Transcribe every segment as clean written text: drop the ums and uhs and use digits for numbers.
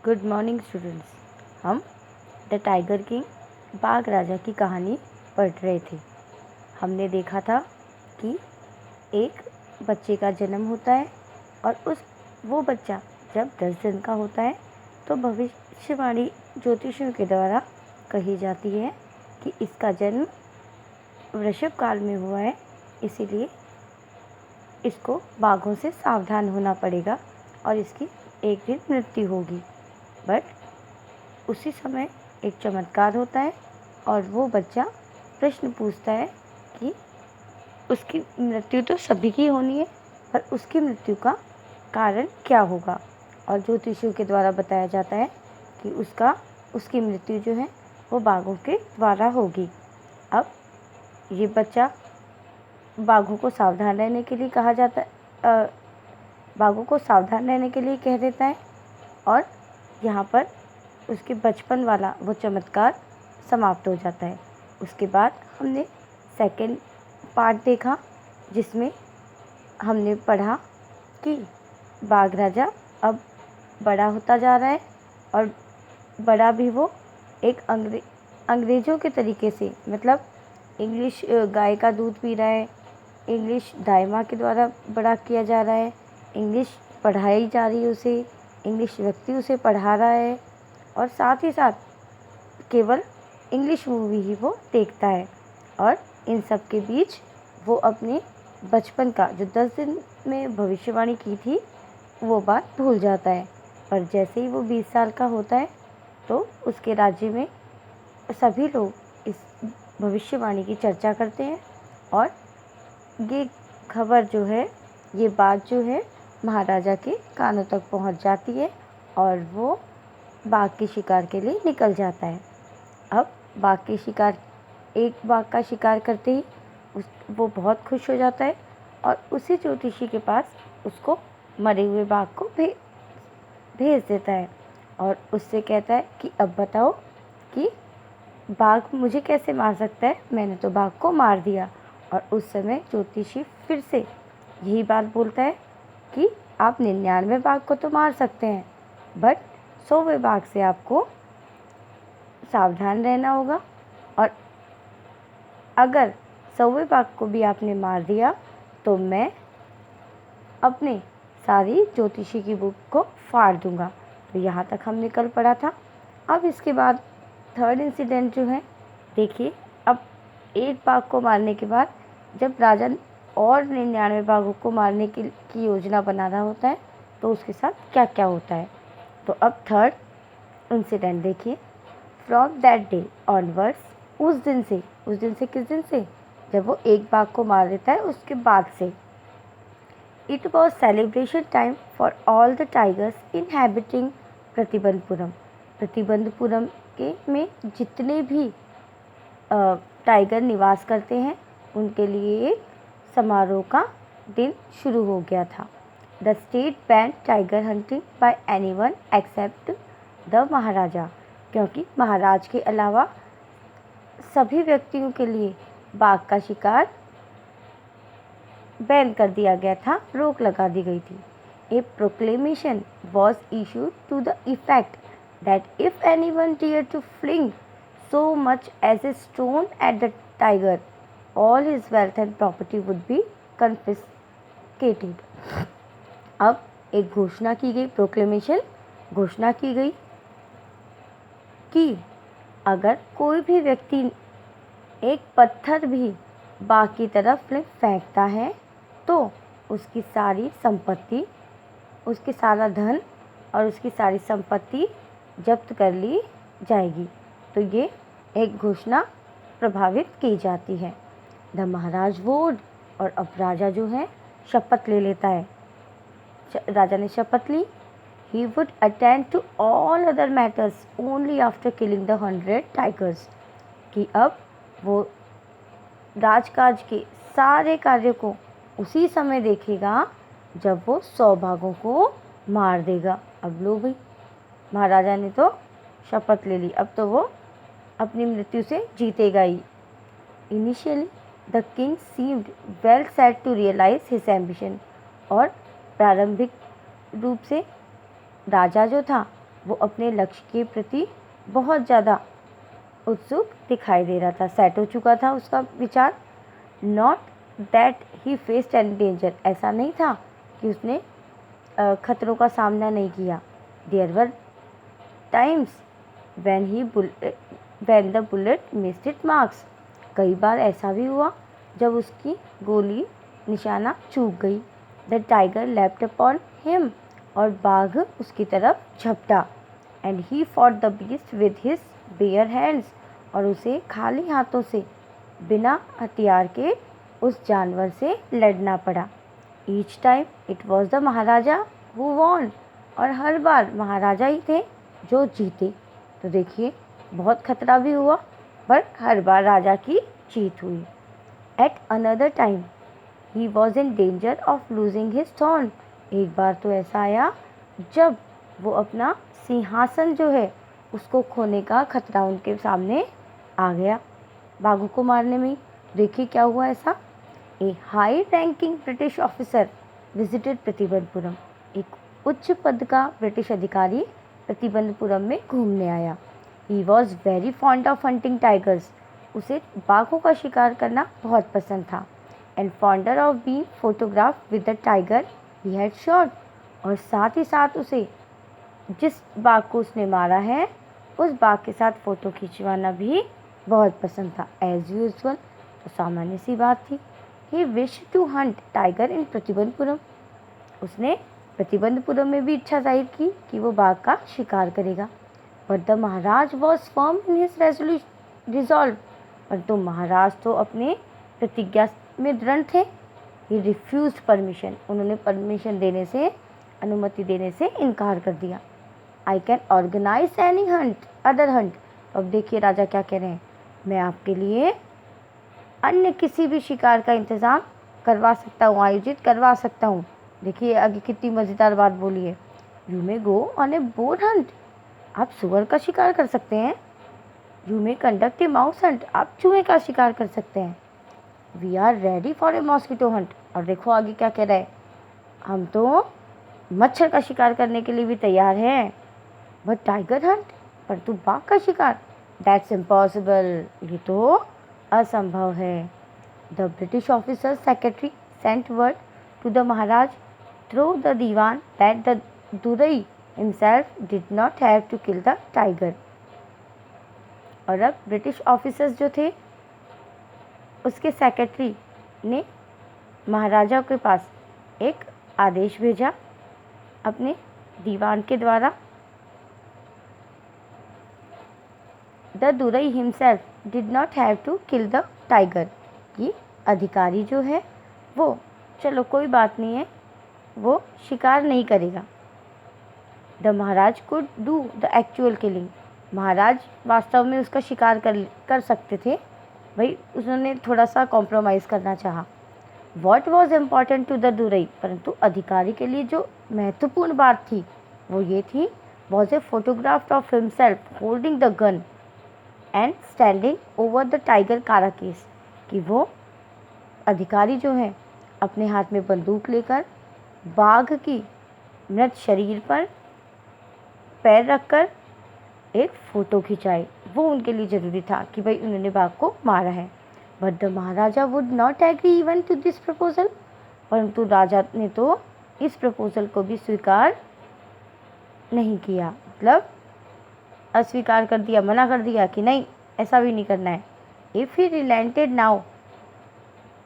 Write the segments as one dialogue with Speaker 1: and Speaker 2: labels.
Speaker 1: Good morning students. हम the tiger king बाघ राजा की कहानी पढ़ रहे थे। हमने देखा था कि एक बच्चे का जन्म होता है और वो बच्चा जब 10 दिन का होता है तो भविष्यवाणी ज्योतिषियों के द्वारा कही जाती है कि इसका जन्म वृषभ काल में हुआ है, इसीलिए इसको बाघों से सावधान होना पड़ेगा और इसकी एक दिन मृत्यु होगी। बट उसी समय एक चमत्कार होता है और वो बच्चा प्रश्न पूछता है कि उसकी मृत्यु तो सभी की होनी है, पर उसकी मृत्यु का कारण क्या होगा। और ज्योतिषियों के द्वारा बताया जाता है कि उसकी मृत्यु जो है वो बाघों के द्वारा होगी। अब ये बच्चा बाघों को सावधान रहने के लिए कहा जाता है, बाघों को सावधान रहने के लिए कह देता है और यहाँ पर उसके बचपन वाला वो चमत्कार समाप्त हो जाता है। उसके बाद हमने सेकंड पार्ट देखा जिसमें हमने पढ़ा कि बाघ राजा अब बड़ा होता जा रहा है और बड़ा भी वो एक अंग्रेज़ों के तरीके से, मतलब इंग्लिश गाय का दूध पी रहा है, इंग्लिश दाई माँ के द्वारा बड़ा किया जा रहा है, इंग्लिश पढ़ाई जा रही है उसे, इंग्लिश व्यक्ति उसे पढ़ा रहा है और साथ ही साथ केवल इंग्लिश मूवी ही वो देखता है। और इन सब के बीच वो अपने बचपन का जो 10 दिन में भविष्यवाणी की थी वो बात भूल जाता है। पर जैसे ही वो 20 साल का होता है तो उसके राज्य में सभी लोग इस भविष्यवाणी की चर्चा करते हैं और ये खबर जो है, ये बात जो है महाराजा के कानों तक पहुंच जाती है और वो बाघ के शिकार के लिए निकल जाता है। अब एक बाघ का शिकार करते ही वो बहुत खुश हो जाता है और उसी ज्योतिषी के पास उसको मरे हुए बाघ को भेज देता है और उससे कहता है कि अब बताओ कि बाघ मुझे कैसे मार सकता है, मैंने तो बाघ को मार दिया। और उस समय ज्योतिषी फिर से यही बात बोलता है कि आप 99 बाघ को तो मार सकते हैं, बट 100वें बाघ से आपको सावधान रहना होगा और अगर 100वें बाघ को भी आपने मार दिया तो मैं अपने सारी ज्योतिषी की बुक को फाड़ दूंगा। तो यहाँ तक हमने कल पढ़ा था। अब इसके बाद थर्ड इंसिडेंट जो है, देखिए, अब एक बाघ को मारने के बाद जब राजा और 99 बाघों को मारने की योजना बना रहा होता है तो उसके साथ क्या क्या होता है। तो अब थर्ड इंसिडेंट देखिए। फ्रॉम दैट डे ऑनवर्ड्स, उस दिन से किस दिन से, जब वो एक बाघ को मार देता है उसके बाद से, it was celebration time for all the tigers inhabiting Pratibandapuram. Pratibandapuram के में जितने भी टाइगर निवास करते हैं उनके लिए एक समारोह का दिन शुरू हो गया था। The state ban tiger hunting by anyone except the Maharaja, क्योंकि महाराज के अलावा सभी व्यक्तियों के लिए बाघ का शिकार बैन कर दिया गया था, रोक लगा दी गई थी। A proclamation was issued to the effect that if anyone dare to fling so much as a stone at the tiger, all his wealth and property would be confiscated. अब एक घोषणा की गई, प्रोक्लेमेशन घोषणा की गई कि अगर कोई भी व्यक्ति एक पत्थर भी बाघ की तरफ फेंकता है तो उसकी सारी संपत्ति, उसके सारा धन और उसकी सारी संपत्ति जब्त कर ली जाएगी। तो ये एक घोषणा प्रभावित की जाती है। द महाराज वोड, और अब राजा जो है शपथ ले लेता है। राजा ने शपथ ली, he would attend to all other matters only after killing the 100 tigers, कि अब वो राजकाज के सारे कार्य को उसी समय देखेगा जब वो 100 बाघों को मार देगा। अब लो भाई, महाराजा ने तो शपथ ले ली, अब तो वो अपनी मृत्यु से जीतेगा ही। Initially the king seemed well set to realise his ambition, और प्रारंभिक रूप से राजा जो था वो अपने लक्ष्य के प्रति बहुत ज़्यादा उत्सुक दिखाई दे रहा था, सेट हो चुका था उसका विचार। Not that he faced any danger, ऐसा नहीं था कि उसने खतरों का सामना नहीं किया। There were times when the bullet missed its marks, कई बार ऐसा भी हुआ जब उसकी गोली निशाना चूक गई। The tiger leapt upon him, और बाघ उसकी तरफ झपटा। And he fought the beast with his bare hands, और उसे खाली हाथों से बिना हथियार के उस जानवर से लड़ना पड़ा। Each time it was the Maharaja who won, और हर बार महाराजा ही थे जो जीते। तो देखिए बहुत खतरा भी हुआ पर हर बार राजा की जीत हुई। At another time he was in danger of losing his throne, एक बार तो ऐसा आया जब वो अपना सिंहासन जो है उसको खोने का खतरा उनके सामने आ गया बाघों को मारने में। देखिए क्या हुआ ऐसा। A high ranking British officer visited Pratibandapuram, एक उच्च पद का ब्रिटिश अधिकारी प्रतिबंधपुरम में घूमने आया। He was very fond of hunting tigers, उसे बाघों का शिकार करना बहुत पसंद था। And fonder of being photograph with the tiger he had shot, और साथ ही साथ उसे जिस बाघ को उसने मारा है उस बाघ के साथ फ़ोटो खिंचवाना भी बहुत पसंद था। एज यूजुअल, तो सामान्य सी बात थी। He wish to hunt tiger in Pratibandapuram, उसने प्रतिबंधपुरम में भी इच्छा जाहिर की कि वो बाघ का शिकार करेगा। But the Maharaj was firm in his resolve, परंतु महाराज तो अपने प्रतिज्ञा में दृढ़ थे। ही रिफ्यूज परमिशन, उन्होंने परमिशन देने से, अनुमति देने से इनकार कर दिया। I can organise any hunt other hunt, अब देखिए राजा क्या कह रहे हैं, मैं आपके लिए अन्य किसी भी शिकार का इंतज़ाम करवा सकता हूँ, आयोजित करवा सकता हूँ। देखिए आगे कितनी मज़ेदार बात बोली है। You may go on a boar hunt, आप सुअर का शिकार कर सकते हैं। You may conduct a mouse hunt, आप चूहे का शिकार कर सकते हैं। We are ready for a mosquito hunt, और देखो आगे क्या कह रहा है, हम तो मच्छर का शिकार करने के लिए भी तैयार हैं। बट टाइगर हंट, पर तू बाघ का शिकार, दैट्स इम्पॉसिबल, ये तो असंभव है। The British officer secretary sent word to the Maharaj through the dewan that the Durai himself did not have to kill the tiger. और अब ब्रिटिश ऑफिसर्स जो थे उसके सेक्रेटरी ने महाराजा के पास एक आदेश भेजा अपने दीवान के द्वारा। The Durai himself did not have to kill the tiger, कि अधिकारी जो है वो, चलो कोई बात नहीं है, वो शिकार नहीं करेगा। The Maharaj could do the actual killing, महाराज वास्तव में उसका शिकार कर सकते थे, भाई उन्होंने थोड़ा सा कॉम्प्रोमाइज़ करना चाहा। What was important to the Durai, परंतु अधिकारी के लिए जो महत्वपूर्ण बात थी वो ये थी, was a photograph of himself holding the gun and standing over the tiger carcass, कि वो अधिकारी जो हैं अपने हाथ में बंदूक लेकर बाघ की मृत शरीर पर पैर रखकर एक फ़ोटो खिंचाए। वो उनके लिए ज़रूरी था कि भाई उन्होंने बाघ को मारा है। But the Maharaja would not agree even to this proposal, परंतु राजा ने तो इस प्रपोजल को भी स्वीकार नहीं किया, मतलब अस्वीकार कर दिया, मना कर दिया कि नहीं ऐसा भी नहीं करना है। If he relented now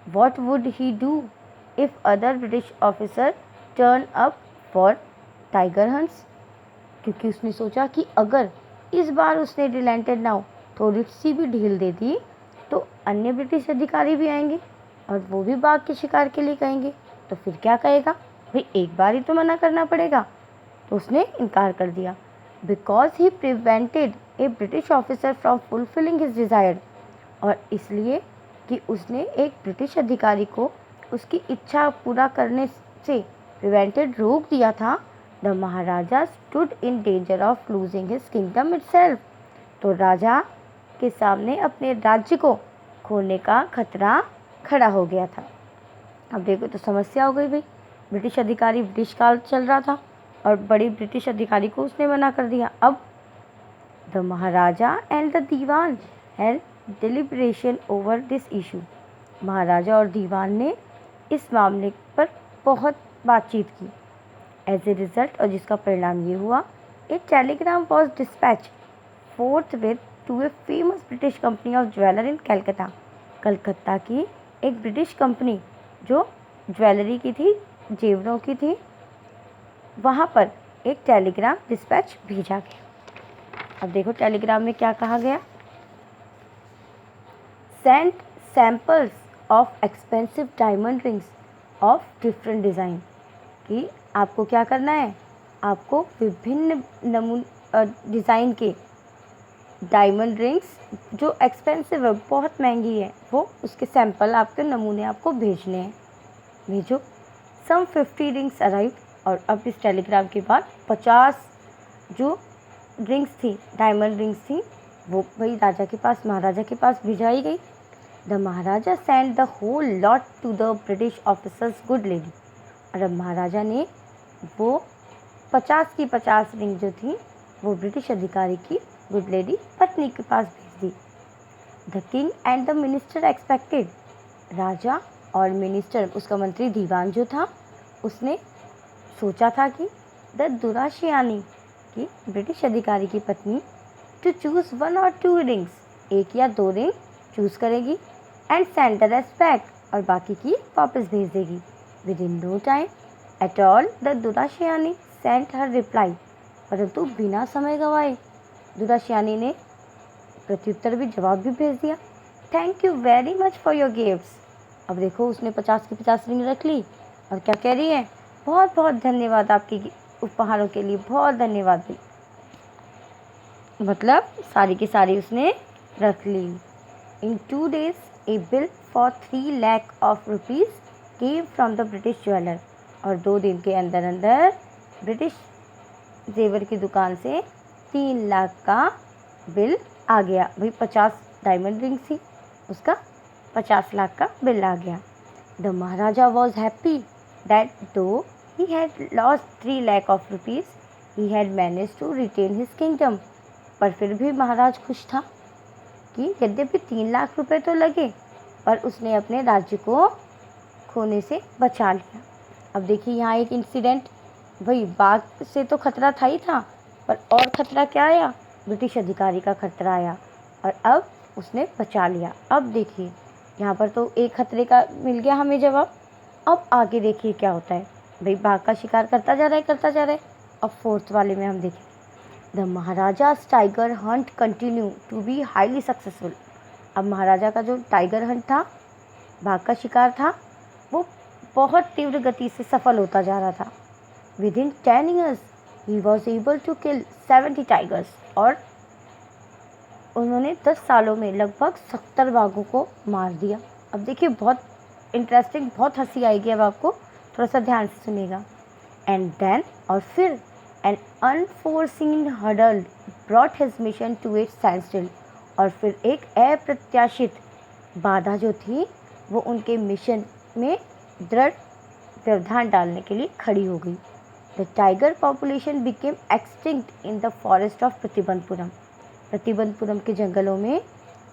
Speaker 1: what would he do if other British officer turn up for tiger hunts, क्योंकि उसने सोचा कि अगर इस बार उसने रिलेंटेड नाउ थोड़ी सी भी ढील दे दी तो अन्य ब्रिटिश अधिकारी भी आएंगे और वो भी बाघ के शिकार के लिए कहेंगे, तो फिर क्या कहेगा, भाई एक बार ही तो मना करना पड़ेगा। तो उसने इनकार कर दिया। Because he prevented A British officer from fulfilling his desire, और इसलिए कि उसने एक ब्रिटिश अधिकारी को उसकी इच्छा पूरा करने से प्रिवेंटेड रोक दिया था। The Maharaja stood in danger of losing his kingdom itself, तो राजा के सामने अपने राज्य को खोने का खतरा खड़ा हो गया था। अब देखो तो समस्या हो गई भाई, ब्रिटिश अधिकारी, ब्रिटिश काल चल रहा था, और बड़े ब्रिटिश अधिकारी को उसने मना कर दिया। अब the Maharaja and the Dewan had deliberation over this issue. महाराजा और दीवान ने इस मामले पर बहुत बातचीत की। एज ए रिजल्ट, और जिसका परिणाम ये हुआ, a telegram was dispatch forthwith to a famous British company of jeweler in Calcutta। Calcutta की एक ब्रिटिश कंपनी जो ज्वेलरी की थी, जेवरों की थी, वहाँ पर एक टेलीग्राम डिस्पैच भेजा गया। अब देखो टेलीग्राम में क्या कहा गया। Send samples of expensive diamond rings of different design, कि आपको क्या करना है, आपको विभिन्न डिज़ाइन के डायमंड रिंग्स जो एक्सपेंसिव है, बहुत महंगी है, वो उसके सैंपल, आपके नमूने आपको भेजने हैं, भेजो। सम 50 रिंग्स अराइव, और अब इस टेलीग्राम के बाद 50 जो रिंग्स थी, डायमंड रिंग्स थी, वो भाई राजा के पास, महाराजा के पास भिजवाई गई। The Maharaja send the whole lot to the British officers good lady, और अब महाराजा ने वो 50 की 50 रिंग जो थी वो ब्रिटिश अधिकारी की गुड लेडी पत्नी के पास भेज दी। The king and the minister expected, राजा और मिनिस्टर, उसका मंत्री दीवान जो था, उसने सोचा था कि द दुराशियानी, की ब्रिटिश अधिकारी की पत्नी, टू चूज़ 1 or 2 रिंग्स, 1 या 2 रिंग चूज़ करेगी, and send the rest back, और बाकी की वापस भेज देगी। Within no time at all the durasani sent her reply, परंतु बिना समय गंवाए दुराशियानी ने प्रत्युत्तर भी, जवाब भी भेज दिया। Thank you very much for your gifts. अब देखो उसने 50 की 50 रिंग रख ली और क्या कह रही है, बहुत बहुत धन्यवाद आपके उपहारों के लिए, बहुत धन्यवाद भी, मतलब सारी की सारी उसने रख ली। इन 2 days A bill for 3 lakh of rupees came from the British jeweller, और 2 दिन के अंदर अंदर ब्रिटिश जेवर की दुकान से 3 लाख का बिल आ गया। भाई 50 डायमंड रिंग थी, उसका 50 लाख का बिल आ गया। The Maharaja was happy that though he had lost 3 lakh of rupees he had manage to retain his kingdom, पर फिर भी महाराज खुश था कि यद्यपि 3 लाख रुपए तो लगे, पर उसने अपने राज्य को खोने से बचा लिया। अब देखिए यहाँ एक इंसिडेंट, भाई बाघ से तो खतरा था ही था, पर और खतरा क्या आया, ब्रिटिश अधिकारी का खतरा आया, और अब उसने बचा लिया। अब देखिए यहाँ पर तो एक खतरे का मिल गया हमें जवाब। अब आगे देखिए क्या होता है, भाई बाघ का शिकार करता जा रहा है, करता जा रहा है। अब 4th वाले में हम देखें, the Maharaja's tiger hunt continue to be highly successful. अब महाराजा का जो टाइगर हंट था, बाघ का शिकार था, वो बहुत तीव्र गति से सफल होता जा रहा था। Within 10 years he was able to kill 70 tigers, और उन्होंने 10 सालों में लगभग 70 बाघों को मार दिया। अब देखिए बहुत इंटरेस्टिंग, बहुत हंसी आएगी, अब आपको थोड़ा सा ध्यान से सुनिएगा। एंड देन, और फिर, an unforeseen hurdle brought his mission to its standstill, और फिर एक अप्रत्याशित बाधा जो थी वो उनके मिशन में दृढ़ व्यवधान डालने के लिए खड़ी हो गई। The tiger population became extinct in the forest of Pratibandapuram. Pratibandapuram के जंगलों में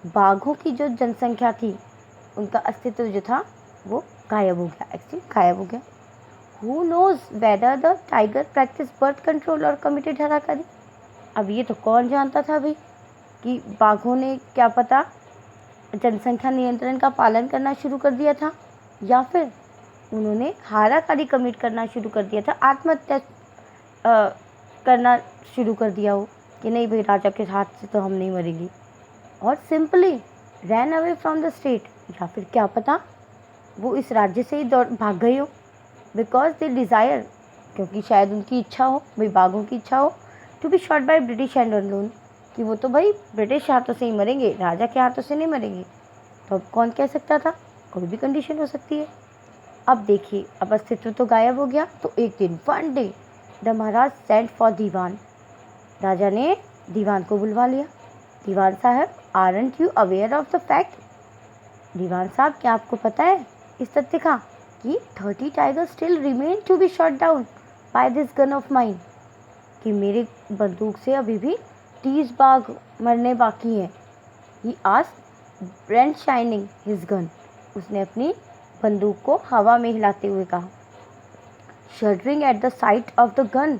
Speaker 1: बाघों की जो जनसंख्या थी, उनका अस्तित्व जो था वो गायब हो गया, एक्सटिंक्ट, गायब हो गया। Who knows whether the tiger practiced birth control or committed हराकरी। अब ये तो कौन जानता था भाई कि बाघों ने क्या पता जनसंख्या नियंत्रण का पालन करना शुरू कर दिया था, या फिर उन्होंने हाराकारी कमिट करना शुरू कर दिया था, आत्महत्या करना शुरू कर दिया हो कि नहीं भाई राजा के हाथ से तो हम नहीं मरेंगे, और simply ran away from the state, या फिर क्या पता वो इस राज्य से ही दौड़ भाग गई हो, बिकॉज दे डिज़ायर, क्योंकि शायद उनकी इच्छा हो, भाई बाघों की इच्छा हो, to be shot by British hand alone, कि वो तो भाई ब्रिटिश हाथों से ही मरेंगे, राजा के हाथों से नहीं मरेंगे। तो अब कौन कह सकता था, कोई भी कंडीशन हो सकती है। अब देखिए, अब अस्तित्व तो गायब हो गया, तो एक दिन, one day, the Maharaj sent for Dewan, राजा ने दीवान को बुलवा लिया। दीवान साहब, aren't you aware of the fact, दीवान साहब क्या आपको पता है इस तथ्य का कि 30 tiger still remain to be shot down, by this gun of mine, कि मेरे बंदूक से अभी भी 30 बाघ मरने बाकी हैं। He asked Brent shining his gun, उसने अपनी बंदूक को हवा में हिलाते हुए कहा। Shuddering at the site of the gun,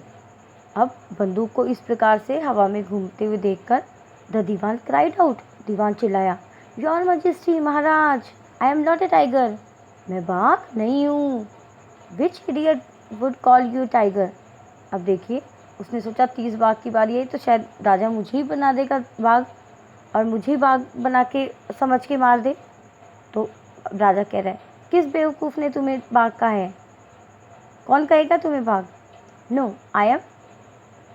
Speaker 1: अब बंदूक को इस प्रकार से हवा में घूमते हुए देखकर द दीवान क्राइड आउट, दीवान चिल्लाया, your majesty Maharaj, I am not a tiger, मैं बाघ नहीं हूँ। Which idiot would call you tiger, अब देखिए उसने सोचा 30 बाघ की बारी आई तो शायद राजा मुझे ही बना देगा बाघ और मुझे ही बाघ बना के समझ के मार दे। तो राजा कह रहा है, किस बेवकूफ़ ने तुम्हें बाघ कहा है, कौन कहेगा तुम्हें बाघ। No I am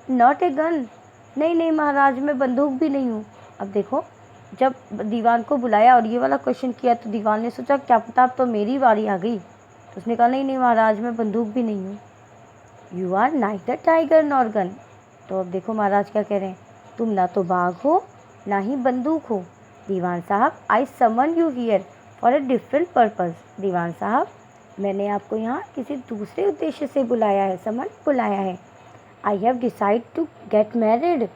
Speaker 1: not a gun, नहीं नहीं महाराज, मैं बंदूक भी नहीं हूँ। अब देखो जब दीवान को बुलाया और ये वाला क्वेश्चन किया तो दीवान ने सोचा क्या पता अब तो मेरी बारी आ गई, तो उसने कहा नहीं नहीं महाराज, मैं बंदूक भी नहीं हूँ। You are neither tiger nor gun, तो अब देखो महाराज क्या कह रहे हैं, तुम ना तो बाघ हो ना ही बंदूक हो। दीवान साहब, I summon you here for a different purpose, दीवान साहब मैंने आपको यहाँ किसी दूसरे उद्देश्य से बुलाया है, समन बुलाया है। I have decide to get married,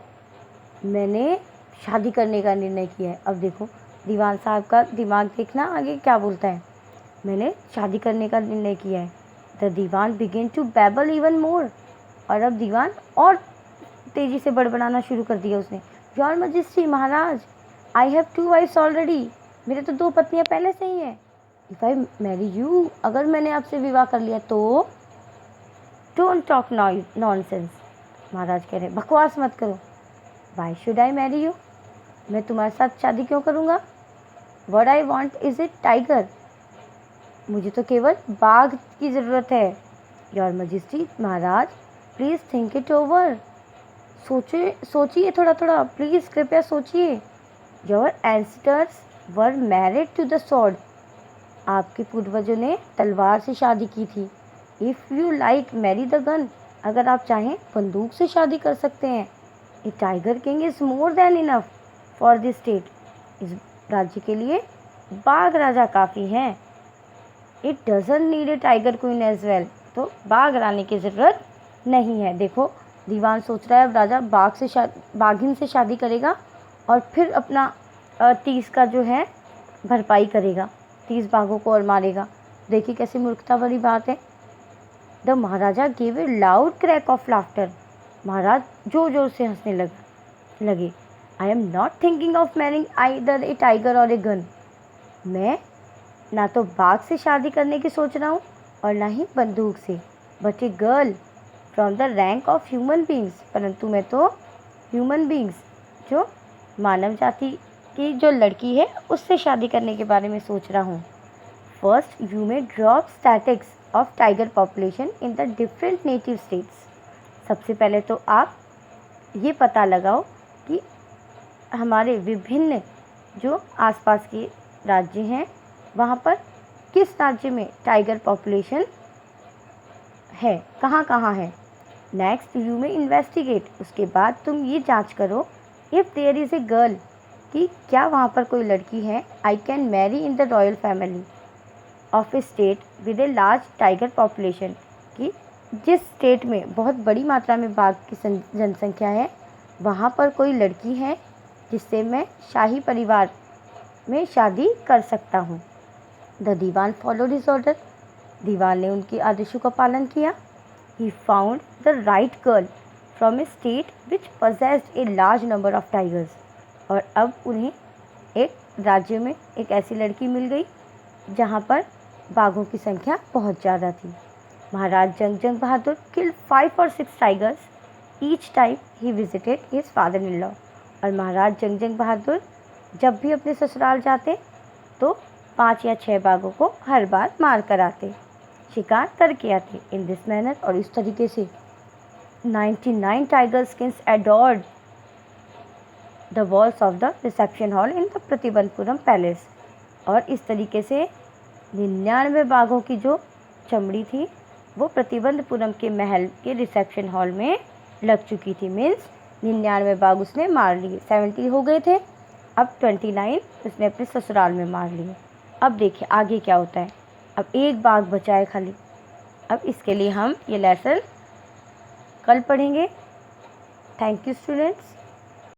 Speaker 1: मैंने शादी करने का निर्णय किया है। अब देखो दीवान साहब का दिमाग देखना आगे क्या बोलता है, मैंने शादी करने का निर्णय किया है। The dewan begin to babble even more, और अब दीवान और तेज़ी से बड़बड़ाना शुरू कर दिया उसने। Your majesty Maharaj, I have 2 wifes already, मेरे तो 2 पत्नियां पहले से ही हैं। इफ़ आई मैरी यू, अगर मैंने आपसे विवाह कर लिया तो डोंट टॉक नॉनसेंस, महाराज कह रहे बकवास मत करो। Why should I marry you, मैं तुम्हारे साथ शादी क्यों करूँगा। What I want is a tiger, मुझे तो केवल बाघ की ज़रूरत है। Your majesty Maharaj, please think it over, सोचिए थोड़ा थोड़ा, प्लीज़ कृपया सोचिए। Your ancestors were married to the sword, आपके पूर्वजों ने तलवार से शादी की थी। If you like marry the gun, अगर आप चाहें बंदूक से शादी कर सकते हैं। A tiger king is more than enough for this state, इस राज्य के लिए बाघ राजा काफ़ी हैं। It doesn't need a tiger queen as well, तो बाघ रानी की ज़रूरत नहीं है। देखो दीवान सोच रहा है अब राजा बाघिन से शादी करेगा और फिर अपना 30 का जो है भरपाई करेगा, 30 बाघों को और मारेगा। देखिए कैसी मूर्खता भरी बात है। The Maharaja gave a loud crack of laughter, महाराज जोर जोर से हंसने लगे। I am not thinking of marrying either a tiger or a gun, मैं ना तो बाघ से शादी करने की सोच रहा हूँ और ना ही बंदूक से। But a girl from the rank of human beings, परंतु मैं तो ह्यूमन बींग्स, जो मानव जाति की जो लड़की है उससे शादी करने के बारे में सोच रहा हूँ। First you may drop statics of tiger population in the different native states, सबसे पहले तो आप ये पता लगाओ कि हमारे विभिन्न जो आसपास के राज्य हैं वहाँ पर किस राज्य में टाइगर पॉपुलेशन है, कहाँ कहाँ है। नेक्स्ट यू में इन्वेस्टिगेट, उसके बाद तुम ये जांच करो if there is a girl, कि क्या वहाँ पर कोई लड़की है I can marry in the royal family of a state with a large tiger population, कि जिस स्टेट में बहुत बड़ी मात्रा में बाघ की जनसंख्या है वहाँ पर कोई लड़की है जिससे मैं शाही परिवार में शादी कर सकता हूँ। The Dewan followed his order, दीवान ने उनके आदेशों का पालन किया। He found the right girl from a state which possessed a large number of tigers, और अब उन्हें एक राज्य में एक ऐसी लड़की मिल गई जहाँ पर बाघों की संख्या बहुत ज़्यादा थी। Maharaj Jung Bahadur killed 5 or 6 tigers each time he visited his father in law, और महाराज जंग बहादुर जब भी अपने ससुराल जाते तो 5 या 6 बाघों को हर बार मार कर आते, शिकार करके आते। इन दिस मैनर, और इस तरीके से 99 tiger skins adored the walls of the reception hall in the Pratibandapuram palace, और इस तरीके से 99 बाघों की जो चमड़ी थी वो प्रतिबंधपुरम के महल के रिसेप्शन हॉल में लग चुकी थी। मीन्स 99 बाघ उसने मार लिए, 70 हो गए थे, अब 29 उसने अपने ससुराल में मार लिए। अब देखिए आगे क्या होता है, अब एक बाघ बचा है खाली। अब इसके लिए हम ये लेसन कल पढ़ेंगे। Thank you students.